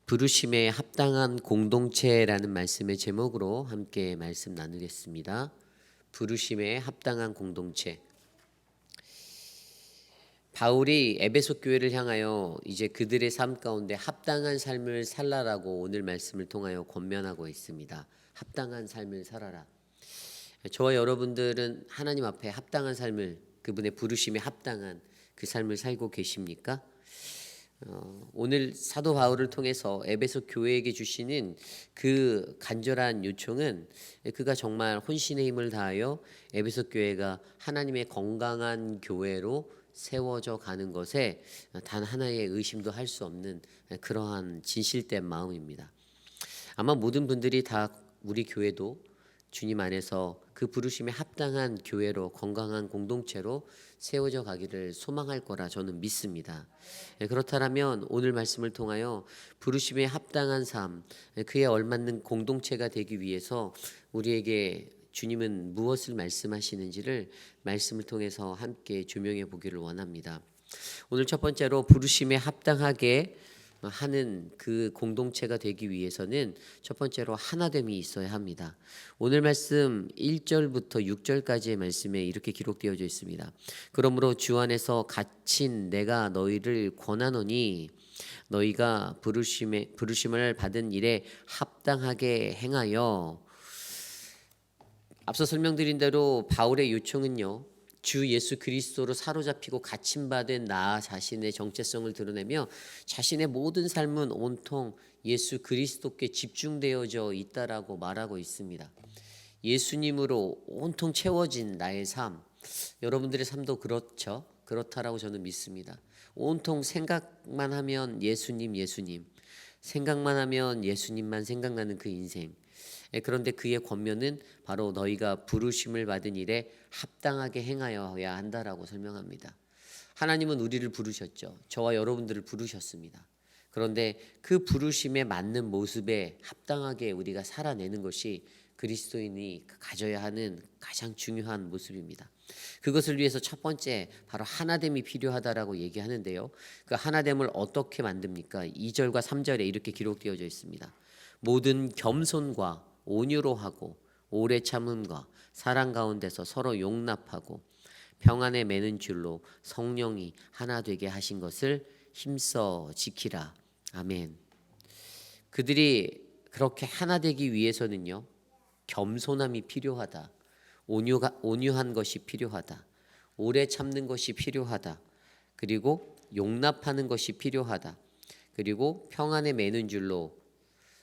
부르심에 합당한 공동체라는 말씀의 제목으로 함께 말씀 나누겠습니다. 부르심에 합당한 공동체. 바울이 에베소 교회를 향하여 이제 그들의 삶 가운데 합당한 삶을 살라라고 오늘 말씀을 통하여 권면하고 있습니다. 합당한 삶을 살아라. 저와 여러분들은 하나님 앞에 합당한 삶을, 그분의 부르심에 합당한 그 삶을 살고 계십니까? 오늘 사도 바울을 통해서 에베소 교회에게 주시는 그 간절한 요청은, 그가 정말 혼신의 힘을 다하여 에베소 교회가 하나님의 건강한 교회로 세워져 가는 것에 단 하나의 의심도 할 수 없는 그러한 진실된 마음입니다. 아마 모든 분들이 다 우리 교회도 주님 안에서 그 부르심에 합당한 교회로, 건강한 공동체로 세워져 가기를 소망할 거라 저는 믿습니다. 그렇다면 오늘 말씀을 통하여 부르심에 합당한 삶, 그에 얼맞는 공동체가 되기 위해서 우리에게 주님은 무엇을 말씀하시는지를 말씀을 통해서 함께 조명해 보기를 원합니다. 오늘 첫 번째로 부르심에 합당하게 하는 그 공동체가 되기 위해서는 첫 번째로 하나됨이 있어야 합니다. 오늘 말씀 1절부터 6절까지의 말씀에 이렇게 기록되어져 있습니다. 그러므로 주 안에서 갇힌 내가 너희를 권하노니 너희가 부르심을 받은 일에 합당하게 행하여. 앞서 설명드린 대로 바울의 요청은요, 주 예수 그리스도로 사로잡히고 갇힘받은 나 자신의 정체성을 드러내며 자신의 모든 삶은 온통 예수 그리스도께 집중되어져 있다라고 말하고 있습니다. 예수님으로 온통 채워진 나의 삶, 여러분들의 삶도 그렇죠? 그렇다라고 저는 믿습니다. 온통 생각만 하면 예수님, 생각만 하면 예수님만 생각나는 그 인생. 그런데 그의 권면은 바로 너희가 부르심을 받은 일에 합당하게 행하여야 한다라고 설명합니다. 하나님은 우리를 부르셨죠. 저와 여러분들을 부르셨습니다. 그런데 그 부르심에 맞는 모습에 합당하게 우리가 살아내는 것이 그리스도인이 가져야 하는 가장 중요한 모습입니다. 그것을 위해서 첫 번째 바로 하나됨이 필요하다라고 얘기하는데요. 그 하나됨을 어떻게 만듭니까? 2절과 3절에 이렇게 기록되어져 있습니다. 모든 겸손과 온유로 하고 오래 참음과 사랑 가운데서 서로 용납하고 평안에 매는 줄로 성령이 하나 되게 하신 것을 힘써 지키라. 아멘. 그들이 그렇게 하나 되기 위해서는요, 겸손함이 필요하다. 온유한 것이 필요하다. 오래 참는 것이 필요하다. 그리고 용납하는 것이 필요하다. 그리고 평안에 매는 줄로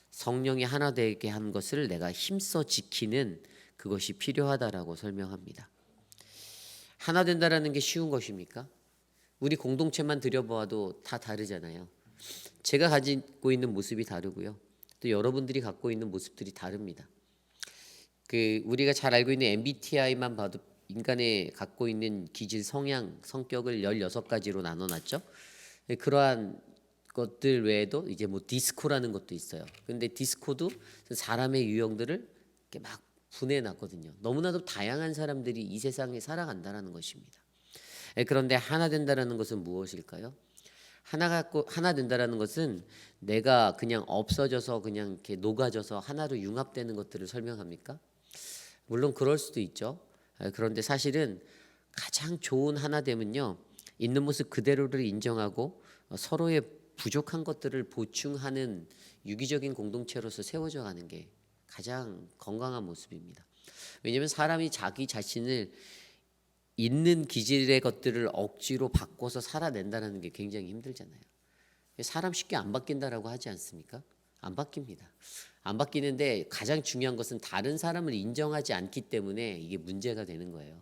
성령이 하나 되게 한 것을 내가 힘써 지키는 그것이 필요하다라고 설명합니다. 하나 된다라는 게 쉬운 것입니까? 우리 공동체만 들여보아도 다 다르잖아요. 제가 가지고 있는 모습이 다르고요. 또 여러분들이 갖고 있는 모습들이 다릅니다. 우리가 잘 알고 있는 MBTI만 봐도 인간의 갖고 있는 기질, 성향, 성격을 16가지로 나눠놨죠. 그러한 것들 외에도 이제 뭐 디스코라는 것도 있어요. 근데 디스코도 사람의 유형들을 이렇게 막 분해놨거든요. 너무나도 다양한 사람들이 이 세상에 살아간다라는 것입니다. 그런데 하나 된다라는 것은 무엇일까요? 하나 된다라는 것은 내가 그냥 없어져서 그냥 이렇게 녹아져서 하나로 융합되는 것들을 설명합니까? 물론 그럴 수도 있죠. 그런데 사실은 가장 좋은 하나됨은요, 있는 모습 그대로를 인정하고 서로의 부족한 것들을 보충하는 유기적인 공동체로서 세워져 가는 게 가장 건강한 모습입니다. 왜냐하면 사람이 자기 자신을 있는 기질의 것들을 억지로 바꿔서 살아낸다는 게 굉장히 힘들잖아요. 사람 쉽게 안 바뀐다라고 하지 않습니까? 안 바뀝니다. 안 바뀌는데 가장 중요한 것은 다른 사람을 인정하지 않기 때문에 이게 문제가 되는 거예요.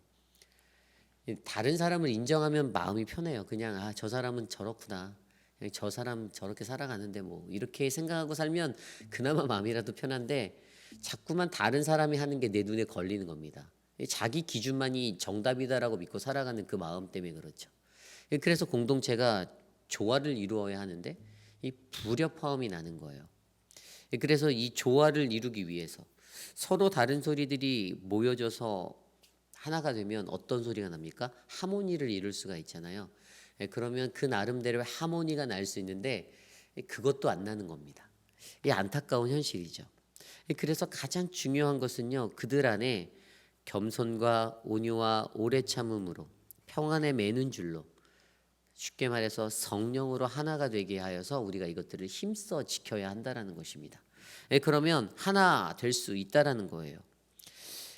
다른 사람을 인정하면 마음이 편해요. 그냥 저 사람은 저렇구나. 그냥 저 사람 저렇게 살아가는데 뭐 이렇게 생각하고 살면 그나마 마음이라도 편한데 자꾸만 다른 사람이 하는 게 내 눈에 걸리는 겁니다. 자기 기준만이 정답이다라고 믿고 살아가는 그 마음 때문에 그렇죠. 그래서 공동체가 조화를 이루어야 하는데 이 불협화음이 나는 거예요. 그래서 이 조화를 이루기 위해서 서로 다른 소리들이 모여져서 하나가 되면 어떤 소리가 납니까? 하모니를 이룰 수가 있잖아요. 그러면 그 나름대로의 하모니가 날 수 있는데 그것도 안 나는 겁니다. 이 안타까운 현실이죠. 그래서 가장 중요한 것은요, 그들 안에 겸손과 온유와 오래 참음으로 평안에 매는 줄로, 쉽게 말해서 성령으로 하나가 되게 하여서 우리가 이것들을 힘써 지켜야 한다라는 것입니다. 그러면 하나 될 수 있다라는 거예요.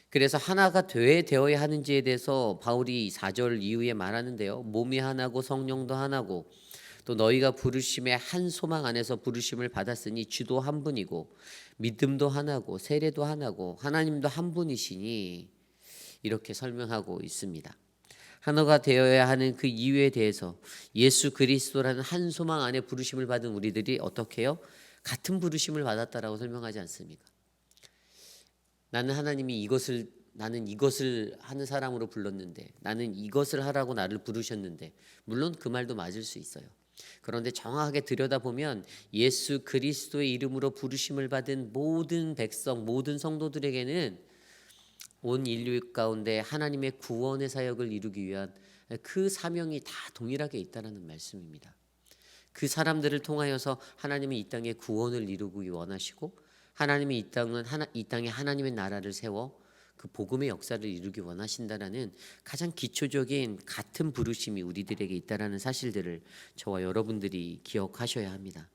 그래서 하나가 되어야 하는지에 대해서 바울이 4절 이후에 말하는데요. 몸이 하나고 성령도 하나고 또 너희가 부르심의 한 소망 안에서 부르심을 받았으니 주도 한 분이고 믿음도 하나고 세례도 하나고 하나님도 한 분이시니, 이렇게 설명하고 있습니다. 하나가 되어야 하는 그 이유에 대해서 예수 그리스도라는 한 소망 안에 부르심을 받은 우리들이 어떻게 해요? 같은 부르심을 받았다라고 설명하지 않습니까? 나는 이것을 하는 사람으로 불렀는데, 나는 이것을 하라고 나를 부르셨는데, 물론 그 말도 맞을 수 있어요. 그런데 정확하게 들여다보면 예수 그리스도의 이름으로 부르심을 받은 모든 백성, 모든 성도들에게는 온 인류 가운데 하나님의 구원의 사역을 이루기 위한 그 사명이 다 동일하게 있다는 말씀입니다. 그 사람들을 통하여서 하나님이 이 땅에 구원을 이루기 원하시고, 하나님이 이 땅에 하나님의 나라를 세워 그 복음의 역사를 이루기 원하신다라는 가장 기초적인 같은 부르심이 우리들에게 있다라는 사실들을 저와 여러분들이 기억하셔야 합니다.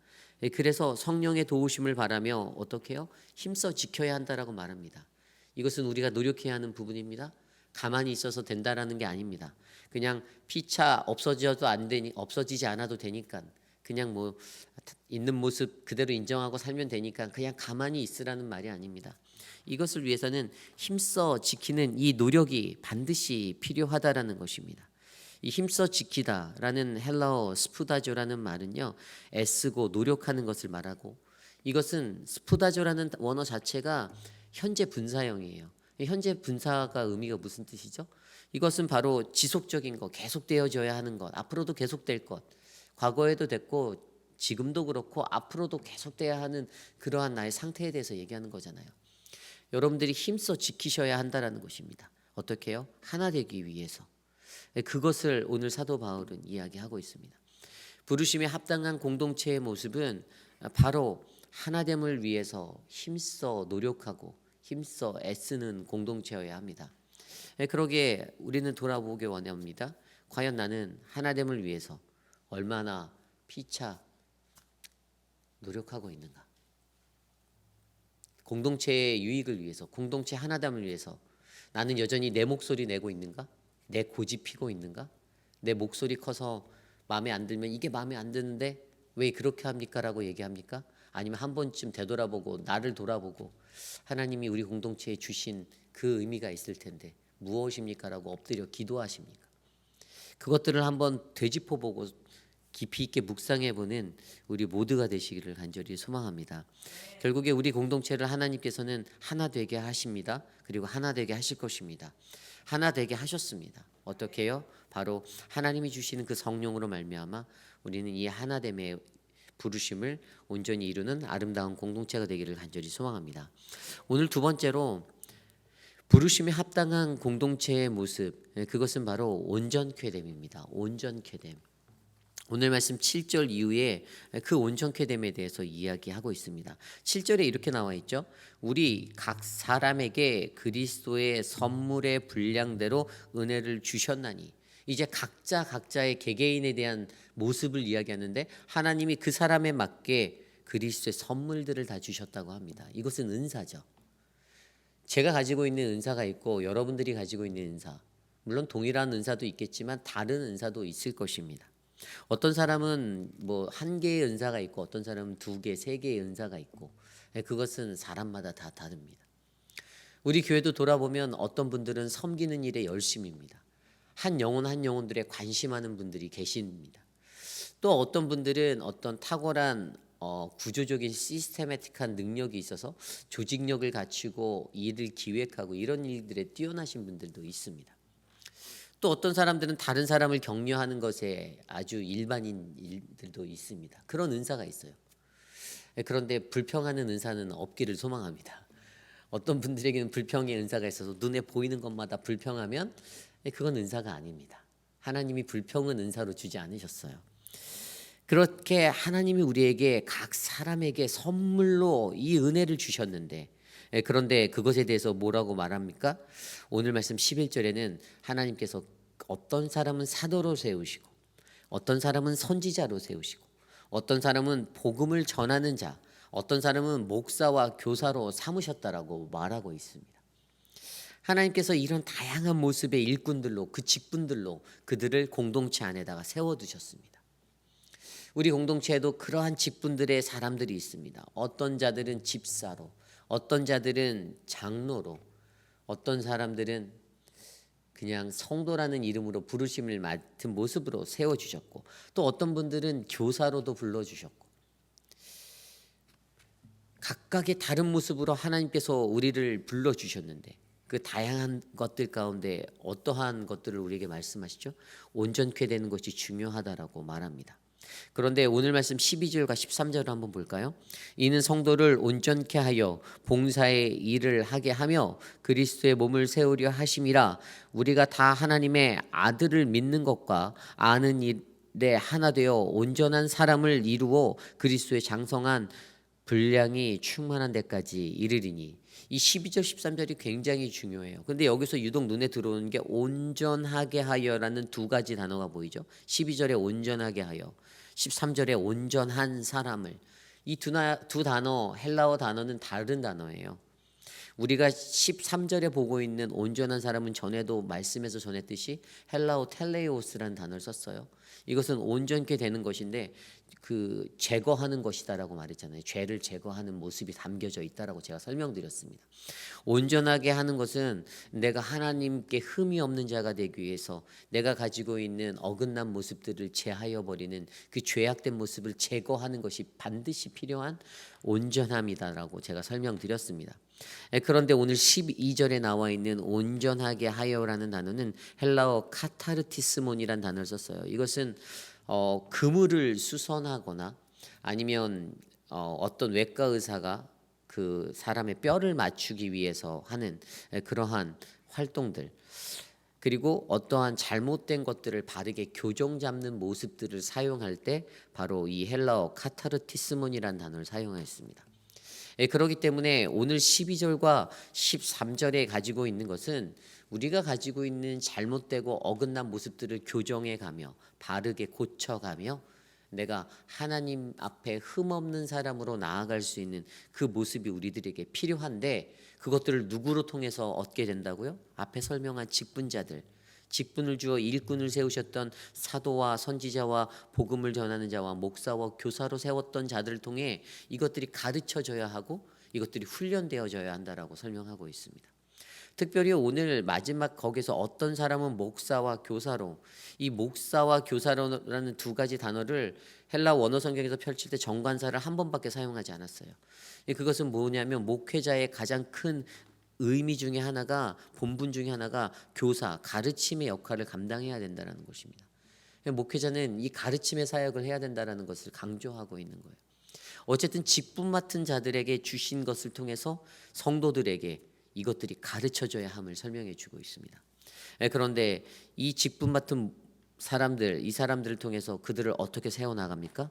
그래서 성령의 도우심을 바라며 어떻게 해요? 힘써 지켜야 한다라고 말합니다. 이것은 우리가 노력해야 하는 부분입니다. 가만히 있어서 된다라는 게 아닙니다. 그냥 피차 없어지지 않아도 되니까, 그냥 뭐 있는 모습 그대로 인정하고 살면 되니까 그냥 가만히 있으라는 말이 아닙니다. 이것을 위해서는 힘써 지키는 이 노력이 반드시 필요하다라는 것입니다. 이 힘써 지키다라는 헬라어 스푸다조라는 말은요, 애쓰고 노력하는 것을 말하고, 이것은 스푸다조라는 원어 자체가 현재 분사형이에요. 현재 분사가 의미가 무슨 뜻이죠? 이것은 바로 지속적인 것, 계속되어져야 하는 것, 앞으로도 계속될 것, 과거에도 됐고 지금도 그렇고 앞으로도 계속돼야 하는 그러한 나의 상태에 대해서 얘기하는 거잖아요. 여러분들이 힘써 지키셔야 한다라는 것입니다. 어떻게 해요? 하나 되기 위해서. 그것을 오늘 사도 바울은 이야기하고 있습니다. 부르심에 합당한 공동체의 모습은 바로 하나됨을 위해서 힘써 노력하고 힘써 애쓰는 공동체여야 합니다. 그러기에 우리는 돌아보기 원합니다. 과연 나는 하나됨을 위해서 얼마나 피차 노력하고 있는가? 공동체의 유익을 위해서, 공동체 하나됨을 위해서 나는 여전히 내 목소리 내고 있는가? 내 고집 피고 있는가? 내 목소리 커서 마음에 안 들면 이게 마음에 안 드는데 왜 그렇게 합니까? 라고 얘기합니까? 아니면 한 번쯤 되돌아보고 나를 돌아보고 하나님이 우리 공동체에 주신 그 의미가 있을 텐데 무엇입니까? 라고 엎드려 기도하십니까? 그것들을 한번 되짚어보고 깊이 있게 묵상해보는 우리 모두가 되시기를 간절히 소망합니다. 결국에 우리 공동체를 하나님께서는 하나 되게 하십니다. 그리고 하나 되게 하실 것입니다. 하나 되게 하셨습니다. 어떻게 해요? 바로 하나님이 주시는 그 성령으로 말미암아 우리는 이 하나됨의 부르심을 온전히 이루는 아름다운 공동체가 되기를 간절히 소망합니다. 오늘 두 번째로 부르심에 합당한 공동체의 모습, 그것은 바로 온전케됨입니다. 온전케됨. 오늘 말씀 7절 이후에 그 온전케됨에 대해서 이야기하고 있습니다. 7절에 이렇게 나와 있죠. 우리 각 사람에게 그리스도의 선물의 분량대로 은혜를 주셨나니. 이제 각자의 개개인에 대한 모습을 이야기하는데 하나님이 그 사람에 맞게 그리스도의 선물들을 다 주셨다고 합니다. 이것은 은사죠. 제가 가지고 있는 은사가 있고 여러분들이 가지고 있는 은사, 물론 동일한 은사도 있겠지만 다른 은사도 있을 것입니다. 어떤 사람은 뭐 한 개의 은사가 있고 어떤 사람은 두 개, 세 개의 은사가 있고, 그것은 사람마다 다 다릅니다. 우리 교회도 돌아보면 어떤 분들은 섬기는 일에 열심입니다. 한 영혼들에 관심하는 분들이 계십니다. 또 어떤 분들은 어떤 탁월한 구조적인 시스테매틱한 능력이 있어서 조직력을 갖추고 일을 기획하고 이런 일들에 뛰어나신 분들도 있습니다. 또 어떤 사람들은 다른 사람을 격려하는 것에 아주 일반인 일들도 있습니다. 그런 은사가 있어요. 그런데 불평하는 은사는 없기를 소망합니다. 어떤 분들에게는 불평의 은사가 있어서 눈에 보이는 것마다 불평하면 그건 은사가 아닙니다. 하나님이 불평은 은사로 주지 않으셨어요. 그렇게 하나님이 우리에게 각 사람에게 선물로 이 은혜를 주셨는데, 그런데 그것에 대해서 뭐라고 말합니까? 오늘 말씀 11절에는 하나님께서 어떤 사람은 사도로 세우시고, 어떤 사람은 선지자로 세우시고, 어떤 사람은 복음을 전하는 자, 어떤 사람은 목사와 교사로 삼으셨다라고 말하고 있습니다. 하나님께서 이런 다양한 모습의 일꾼들로, 그 직분들로 그들을 공동체 안에다가 세워두셨습니다. 우리 공동체에도 그러한 직분들의 사람들이 있습니다. 어떤 자들은 집사로, 어떤 자들은 장로로, 어떤 사람들은 그냥 성도라는 이름으로 부르심을 맡은 모습으로 세워주셨고, 또 어떤 분들은 교사로도 불러주셨고, 각각의 다른 모습으로 하나님께서 우리를 불러주셨는데, 그 다양한 것들 가운데 어떠한 것들을 우리에게 말씀하시죠? 온전케 되는 것이 중요하다라고 말합니다. 그런데 오늘 말씀 12절과 13절을 한번 볼까요? 이는 성도를 온전케 하여 봉사의 일을 하게 하며 그리스도의 몸을 세우려 하심이라. 우리가 다 하나님의 아들을 믿는 것과 아는 일에 하나 되어 온전한 사람을 이루어 그리스도의 장성한 분량이 충만한 데까지 이르리니. 이 12절 13절이 굉장히 중요해요. 근데 여기서 유독 눈에 들어오는 게 온전하게 하여라는 두 가지 단어가 보이죠. 12절에 온전하게 하여, 13절에 온전한 사람을. 이 두 단어, 헬라어 단어는 다른 단어예요. 우리가 13절에 보고 있는 온전한 사람은 전에도 말씀에서 전했듯이 헬라어 텔레오스라는 단어를 썼어요. 이것은 온전케 되는 것인데 그 제거하는 것이다라고 말했잖아요. 죄를 제거하는 모습이 담겨져 있다라고 제가 설명드렸습니다. 온전하게 하는 것은 내가 하나님께 흠이 없는 자가 되기 위해서 내가 가지고 있는 어긋난 모습들을 제하여 버리는 그 죄악된 모습을 제거하는 것이 반드시 필요한 온전함이다라고 제가 설명드렸습니다. 그런데 오늘 12절에 나와 있는 온전하게 하여라는 단어는 헬라어 카타르티스몬이라는 단어를 썼어요. 이것은 그물을 수선하거나 아니면 어떤 외과 의사가 그 사람의 뼈를 맞추기 위해서 하는 그러한 활동들, 그리고 어떠한 잘못된 것들을 바르게 교정 잡는 모습들을 사용할 때 바로 이 헬라어 카타르티스몬이라는 단어를 사용했습니다. 그렇기 때문에 오늘 12절과 13절에 가지고 있는 것은 우리가 가지고 있는 잘못되고 어긋난 모습들을 교정해 가며 바르게 고쳐가며 내가 하나님 앞에 흠없는 사람으로 나아갈 수 있는 그 모습이 우리들에게 필요한데, 그것들을 누구로 통해서 얻게 된다고요? 앞에 설명한 직분자들, 직분을 주어 일꾼을 세우셨던 사도와 선지자와 복음을 전하는 자와 목사와 교사로 세웠던 자들을 통해 이것들이 가르쳐져야 하고 이것들이 훈련되어져야 한다라고 설명하고 있습니다. 특별히 오늘 마지막 거기서 어떤 사람은 목사와 교사로, 이 목사와 교사로라는 두 가지 단어를 헬라 원어 성경에서 펼칠 때 정관사를 한 번밖에 사용하지 않았어요. 그것은 뭐냐면 목회자의 가장 큰 의미 중에 하나가, 본분 중에 하나가 교사, 가르침의 역할을 감당해야 된다는 것입니다. 목회자는 이 가르침의 사역을 해야 된다는 것을 강조하고 있는 거예요. 어쨌든 직분 맡은 자들에게 주신 것을 통해서 성도들에게 이것들이 가르쳐져야 함을 설명해 주고 있습니다. 그런데 이 직분 맡은 사람들, 이 사람들을 통해서 그들을 어떻게 세워나갑니까?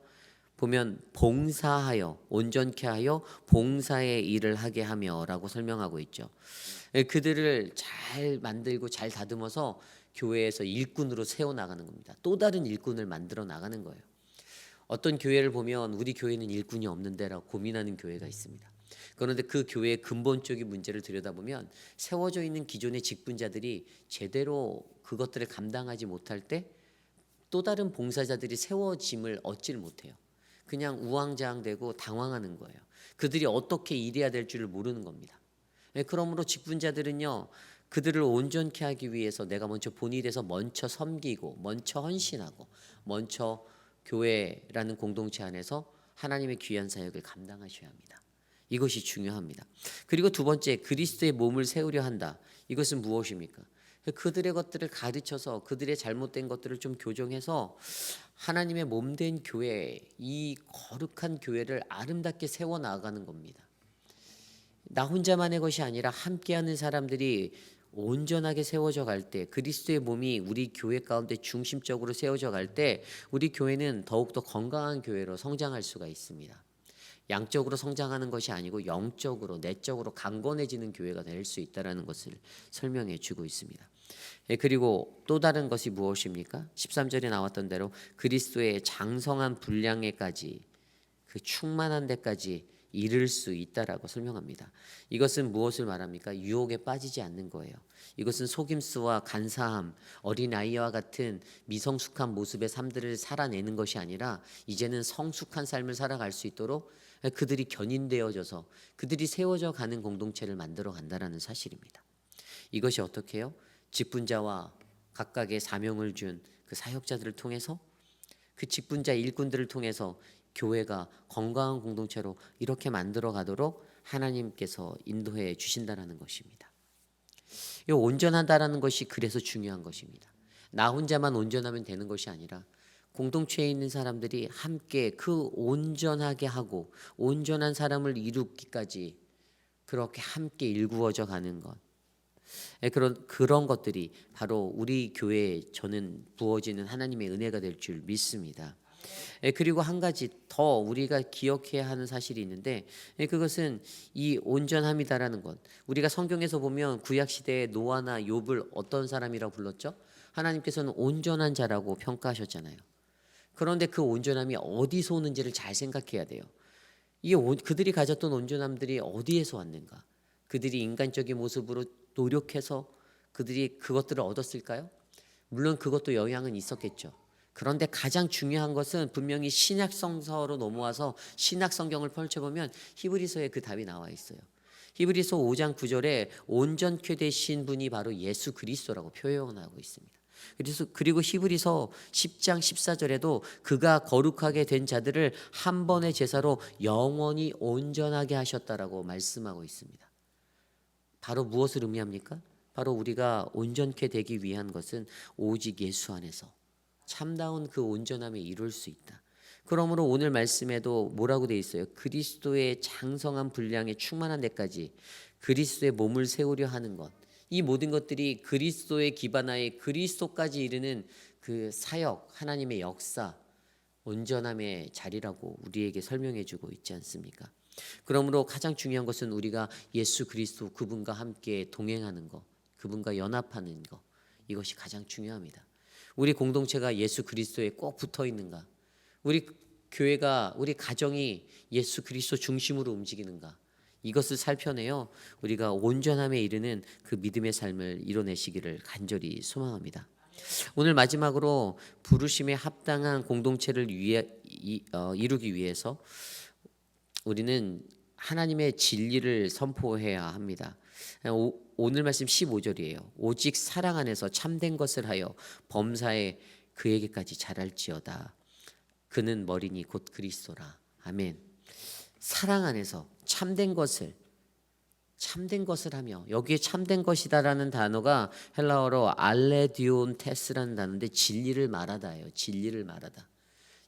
보면 봉사하여, 온전케 하여 봉사의 일을 하게 하며 라고 설명하고 있죠. 그들을 잘 만들고 잘 다듬어서 교회에서 일꾼으로 세워나가는 겁니다. 또 다른 일꾼을 만들어 나가는 거예요. 어떤 교회를 보면 우리 교회는 일꾼이 없는데라고 고민하는 교회가 있습니다. 그런데 그 교회의 근본적인 문제를 들여다보면 세워져 있는 기존의 직분자들이 제대로 그것들을 감당하지 못할 때 또 다른 봉사자들이 세워짐을 얻질 못해요. 그냥 우왕좌왕되고 당황하는 거예요. 그들이 어떻게 일해야 될 줄을 모르는 겁니다. 그러므로 직분자들은요, 그들을 온전케 하기 위해서 내가 먼저 본일에서 먼저 섬기고 먼저 헌신하고 먼저 교회라는 공동체 안에서 하나님의 귀한 사역을 감당하셔야 합니다. 이것이 중요합니다. 그리고 두 번째, 그리스도의 몸을 세우려 한다. 이것은 무엇입니까? 그들의 것들을 가르쳐서 그들의 잘못된 것들을 좀 교정해서 하나님의 몸된 교회, 이 거룩한 교회를 아름답게 세워나가는 겁니다. 나 혼자만의 것이 아니라 함께하는 사람들이 온전하게 세워져 갈 때, 그리스도의 몸이 우리 교회 가운데 중심적으로 세워져 갈 때 우리 교회는 더욱더 건강한 교회로 성장할 수가 있습니다. 양적으로 성장하는 것이 아니고 영적으로, 내적으로 강건해지는 교회가 될 수 있다는 것을 설명해 주고 있습니다. 그리고 또 다른 것이 무엇입니까? 13절에 나왔던 대로 그리스도의 장성한 분량에까지, 그 충만한 데까지 이를 수 있다라고 설명합니다. 이것은 무엇을 말합니까? 유혹에 빠지지 않는 거예요. 이것은 속임수와 간사함, 어린아이와 같은 미성숙한 모습의 삶들을 살아내는 것이 아니라 이제는 성숙한 삶을 살아갈 수 있도록 그들이 견인되어져서 그들이 세워져 가는 공동체를 만들어 간다라는 사실입니다. 이것이 어떻게 해요? 직분자와 각각의 사명을 준 그 사역자들을 통해서, 그 직분자 일꾼들을 통해서 교회가 건강한 공동체로 이렇게 만들어 가도록 하나님께서 인도해 주신다는 것입니다. 이 온전하다라는 것이 그래서 중요한 것입니다. 나 혼자만 온전하면 되는 것이 아니라 공동체에 있는 사람들이 함께 그 온전하게 하고 온전한 사람을 이루기까지 그렇게 함께 일구어져 가는 것, 그런 것들이 바로 우리 교회에 저는 부어지는 하나님의 은혜가 될 줄 믿습니다. 그리고 한 가지 더 우리가 기억해야 하는 사실이 있는데, 그것은 이 온전함이다라는 것. 우리가 성경에서 보면 구약 시대에 노아나 욥을 어떤 사람이라고 불렀죠? 하나님께서는 온전한 자라고 평가하셨잖아요. 그런데 그 온전함이 어디서 오는지를 잘 생각해야 돼요. 그들이 가졌던 온전함들이 어디에서 왔는가? 그들이 인간적인 모습으로 노력해서 그들이 그것들을 얻었을까요? 물론 그것도 영향은 있었겠죠. 그런데 가장 중요한 것은 분명히 신약 성서로 넘어와서 신약 성경을 펼쳐보면 히브리서에 그 답이 나와 있어요. 히브리서 5장 9절에 온전케 되신 분이 바로 예수 그리스도라고 표현하고 있습니다. 그리고 히브리서 10장 14절에도 그가 거룩하게 된 자들을 한 번의 제사로 영원히 온전하게 하셨다라고 말씀하고 있습니다. 바로 무엇을 의미합니까? 바로 우리가 온전케 되기 위한 것은 오직 예수 안에서 참다운 그 온전함에 이룰 수 있다. 그러므로 오늘 말씀에도 뭐라고 돼 있어요? 그리스도의 장성한 분량에 충만한 데까지 그리스도의 몸을 세우려 하는 것. 이 모든 것들이 그리스도의 기반하에 그리스도까지 이르는 그 사역, 하나님의 역사, 온전함의 자리라고 우리에게 설명해 주고 있지 않습니까? 그러므로 가장 중요한 것은 우리가 예수 그리스도 그분과 함께 동행하는 것, 그분과 연합하는 것, 이것이 가장 중요합니다. 우리 공동체가 예수 그리스도에 꼭 붙어 있는가? 우리 교회가, 우리 가정이 예수 그리스도 중심으로 움직이는가? 이것을 살펴내어 우리가 온전함에 이르는 그 믿음의 삶을 이뤄내시기를 간절히 소망합니다. 오늘 마지막으로 부르심에 합당한 공동체를 이루기 위해서 우리는 하나님의 진리를 선포해야 합니다. 오늘 말씀 15절이에요. 오직 사랑 안에서 참된 것을 하여 범사에 그에게까지 자랄지어다. 그는 머리니 곧 그리스도라. 아멘. 사랑 안에서 참된 것을 하며, 여기에 참된 것이다라는 단어가 헬라어로 알레디온 테스라는 단어인데 진리를 말하다예요. 진리를 말하다.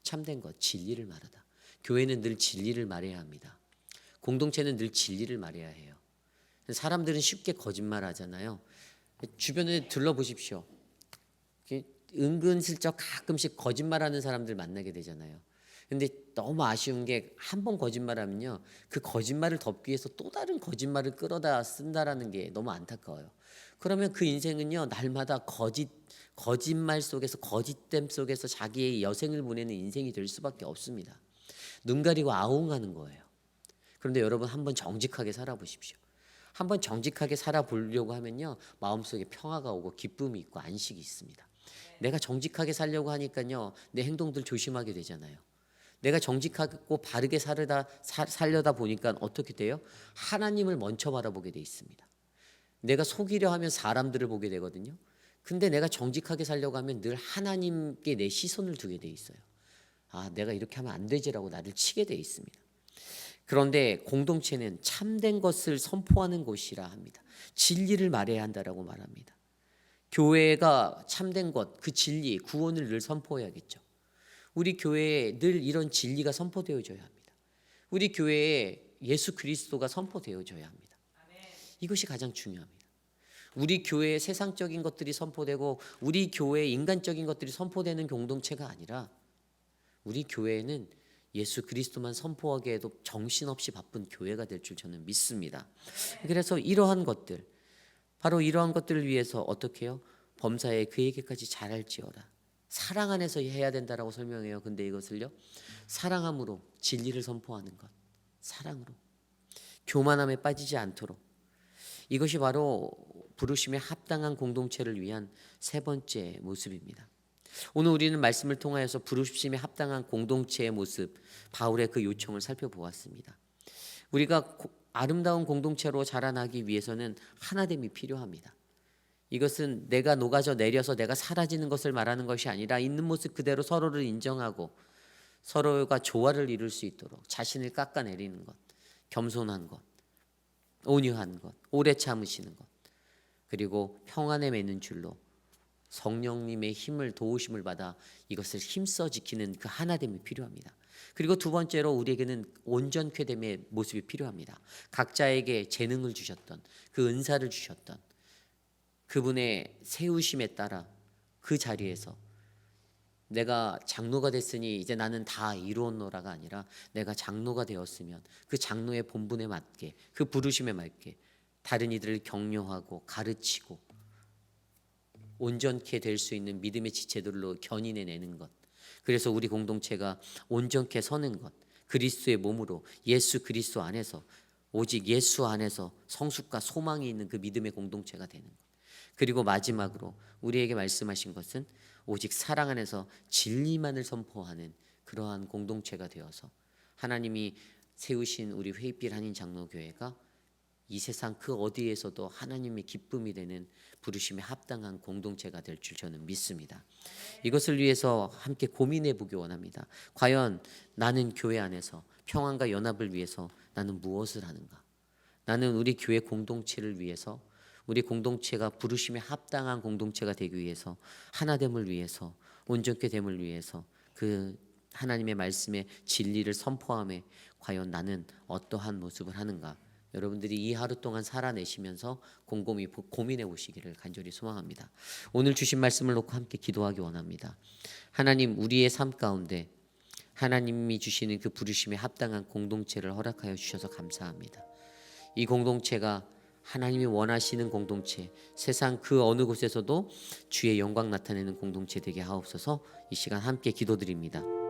참된 것, 진리를 말하다. 교회는 늘 진리를 말해야 합니다. 공동체는 늘 진리를 말해야 해요. 사람들은 쉽게 거짓말하잖아요. 주변에 둘러보십시오. 은근슬쩍 가끔씩 거짓말하는 사람들 만나게 되잖아요. 근데 너무 아쉬운 게 한 번 거짓말하면요, 그 거짓말을 덮기 위해서 또 다른 거짓말을 끌어다 쓴다라는 게 너무 안타까워요. 그러면 그 인생은요, 날마다 거짓말 속에서, 거짓됨 속에서 자기의 여생을 보내는 인생이 될 수밖에 없습니다. 눈 가리고 아웅하는 거예요. 그런데 여러분, 한번 정직하게 살아보십시오. 한번 정직하게 살아보려고 하면요, 마음속에 평화가 오고 기쁨이 있고 안식이 있습니다. 내가 정직하게 살려고 하니까요, 내 행동들 조심하게 되잖아요. 내가 정직하고 바르게 살려다 보니까 어떻게 돼요? 하나님을 먼저 바라보게 돼 있습니다. 내가 속이려 하면 사람들을 보게 되거든요. 근데 내가 정직하게 살려고 하면 늘 하나님께 내 시선을 두게 돼 있어요. 아, 내가 이렇게 하면 안 되지라고 나를 치게 돼 있습니다. 그런데 공동체는 참된 것을 선포하는 곳이라 합니다. 진리를 말해야 한다라고 말합니다. 교회가 참된 것, 그 진리, 구원을 늘 선포해야겠죠. 우리 교회에 늘 이런 진리가 선포되어져야 합니다. 우리 교회에 예수 그리스도가 선포되어져야 합니다. 이것이 가장 중요합니다. 우리 교회에 세상적인 것들이 선포되고 우리 교회에 인간적인 것들이 선포되는 공동체가 아니라 우리 교회는 예수 그리스도만 선포하기에도 정신없이 바쁜 교회가 될 줄 저는 믿습니다. 그래서 이러한 것들, 바로 이러한 것들을 위해서 어떻게 해요? 범사에 그에게까지 잘할지어다. 사랑 안에서 해야 된다라고 설명해요. 근데 이것을요, 사랑함으로 진리를 선포하는 것, 사랑으로 교만함에 빠지지 않도록, 이것이 바로 부르심에 합당한 공동체를 위한 세 번째 모습입니다. 오늘 우리는 말씀을 통하여서 부르심에 합당한 공동체의 모습, 바울의 그 요청을 살펴보았습니다. 우리가 아름다운 공동체로 자라나기 위해서는 하나됨이 필요합니다. 이것은 내가 녹아져 내려서 내가 사라지는 것을 말하는 것이 아니라 있는 모습 그대로 서로를 인정하고 서로가 조화를 이룰 수 있도록 자신을 깎아내리는 것, 겸손한 것, 온유한 것, 오래 참으시는 것, 그리고 평안에 맺는 줄로 성령님의 힘을 도우심을 받아 이것을 힘써 지키는 그 하나됨이 필요합니다. 그리고 두 번째로 우리에게는 온전케 됨의 모습이 필요합니다. 각자에게 재능을 주셨던 그 은사를 주셨던 그분의 세우심에 따라 그 자리에서 내가 장로가 됐으니 이제 나는 다 이루었노라가 아니라 내가 장로가 되었으면 그 장로의 본분에 맞게, 그 부르심에 맞게 다른 이들을 격려하고 가르치고 온전케 될 수 있는 믿음의 지체들로 견인해내는 것. 그래서 우리 공동체가 온전케 서는 것, 그리스도의 몸으로 예수 그리스도 안에서, 오직 예수 안에서 성숙과 소망이 있는 그 믿음의 공동체가 되는 것. 그리고 마지막으로 우리에게 말씀하신 것은 오직 사랑 안에서 진리만을 선포하는 그러한 공동체가 되어서 하나님이 세우신 우리 회의빛 한인 장로교회가 이 세상 그 어디에서도 하나님의 기쁨이 되는 부르심에 합당한 공동체가 될 줄 저는 믿습니다. 이것을 위해서 함께 고민해 보기 원합니다. 과연 나는 교회 안에서 평안과 연합을 위해서 나는 무엇을 하는가? 나는 우리 교회 공동체를 위해서, 우리 공동체가 부르심에 합당한 공동체가 되기 위해서, 하나됨을 위해서, 온전케 됨을 위해서, 그 하나님의 말씀의 진리를 선포함에 과연 나는 어떠한 모습을 하는가? 여러분들이 이 하루 동안 살아내시면서 곰곰이 고민해 보시기를 간절히 소망합니다. 오늘 주신 말씀을 놓고 함께 기도하기 원합니다. 하나님, 우리의 삶 가운데 하나님이 주시는 그 부르심에 합당한 공동체를 허락하여 주셔서 감사합니다. 이 공동체가 하나님이 원하시는 공동체, 세상 그 어느 곳에서도 주의 영광 나타내는 공동체 되게 하옵소서. 이 시간 함께 기도드립니다.